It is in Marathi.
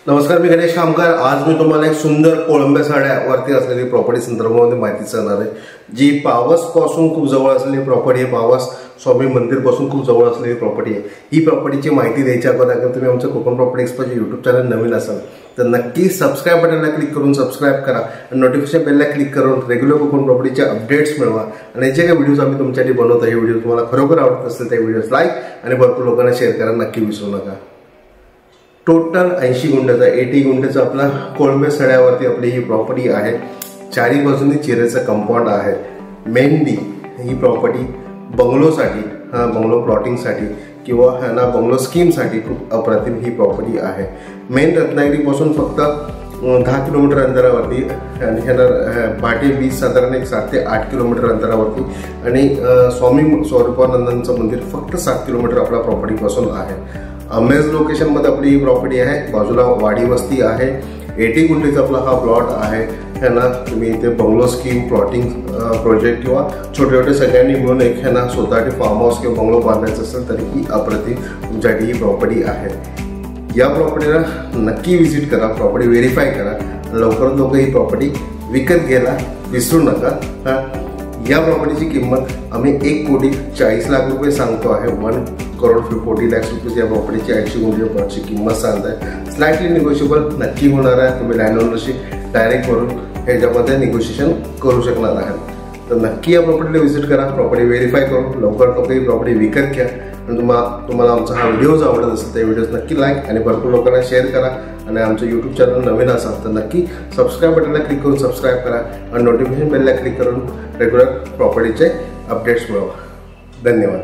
नमस्कार, मी गणेश कामकर। आज मी तुम्हाला एक सुंदर कोळंबे साड्यावरती असलेली प्रॉपर्टी संदर्भामध्ये माहिती सांगणार आहे, जी पावस पासून खूप जवळ असलेली प्रॉपर्टी आहे। पावस स्वामी मंदिर पासून खूप जवळ असलेली प्रॉपर्टी आहे। ही प्रॉपर्टीची माहिती द्यायच्या अगोदर अगर तुम्ही आमच्या Konkan property expert YouTube channel नवीन असाल तर नक्की सबस्क्राइब बटनला क्लिक करून सबस्क्राइब करा आणि नोटिफिकेशन बेलला क्लिक करून रेग्युलर कोकण प्रॉपर्टीचे अपडेट्स मिळवा। आणि जे काही व्हिडिओज आम्ही तुमच्यासाठी बनवतो हे व्हिडिओ तुम्हाला खरोखर आवडत असतील त्या व्हिडिओज लाईक आणि भरपूर लोकांना शेअर करायला नक्की विसरू नका। टोटल 80 गुंठ्याचा 80 गुंठ्याचा आपला कोळंबे सड्यावरती आपली ही प्रॉपर्टी आहे। चारी बाजूनी चिरेचं कंपाऊंड आहे। मेनली ही प्रॉपर्टी बंगलोसाठी, बंगलो प्लॉटिंगसाठी किंवा ह्याला बंगलो स्कीमसाठी खूप अप्रतिम ही प्रॉपर्टी आहे। मेन रत्नागिरीपासून फक्त 10 किलोमीटर अंतरावरती आणि ह्याला पाटे बीच साधारण एक 7 ते 8 किलोमीटर अंतरावरती आणि स्वामी स्वरूपानंदांचं मंदिर फक्त 7 किलोमीटर आपल्या प्रॉपर्टीपासून आहे। अमेज लोकेशन मध्ये आपली ही प्रॉपर्टी आहे। बाजूला वाडी वस्ती आहे। 80 गुंठेचा आपला हा प्लॉट आहे। ह्यांना तुम्ही इथे बंगलो स्कीम प्लॉटिंग प्रोजेक्ट किंवा छोटे छोटे सगळ्यांनी मिळून एक ह्यांना स्वतःसाठी फार्म हाऊस किंवा बंगलो बांधायचं असेल तरी ही अप्रतिम तुमच्यासाठी ही प्रॉपर्टी आहे। या प्रॉपर्टीला नक्की व्हिजिट करा, प्रॉपर्टी व्हेरीफाय करा, लवकरात लवकर ही प्रॉपर्टी विकत घ्यायला विसरू नका। या प्रॉपर्टीची किंमत आम्ही 1,40,00,000 रुपये सांगतो आहे। 1,40,40,00,000 रुपये या प्रॉपर्टीची 80 गुंठे प्लॉटची किंमत सांगताय। स्लाइटली निगोशिएबल नक्की होणार आहे। तुम्ही लँड ओनरशी डायरेक्ट वरून ह्याच्यामध्ये निगोशिएशन करू शकणार आहात। तर नक्की या प्रॉपर्टीला व्हिजिट करा, प्रॉपर्टी व्हेरीफाय करून लवकर लवकर ही प्रॉपर्टी विकत घ्या। आणि तुम्हाला आमचा हा व्हिडिओज आवडत असेल तर व्हिडिओज नक्की लाईक आणि भरपूर लोकांना शेअर करा। आणि आमचं यूट्यूब चॅनल नवीन असाल तर नक्की सबस्क्राइब बटनला क्लिक करून सबस्क्राइब करा आणि नोटिफिकेशन बेलला क्लिक करून रेग्युलर प्रॉपर्टीचे अपडेट्स मिळवा। धन्यवाद।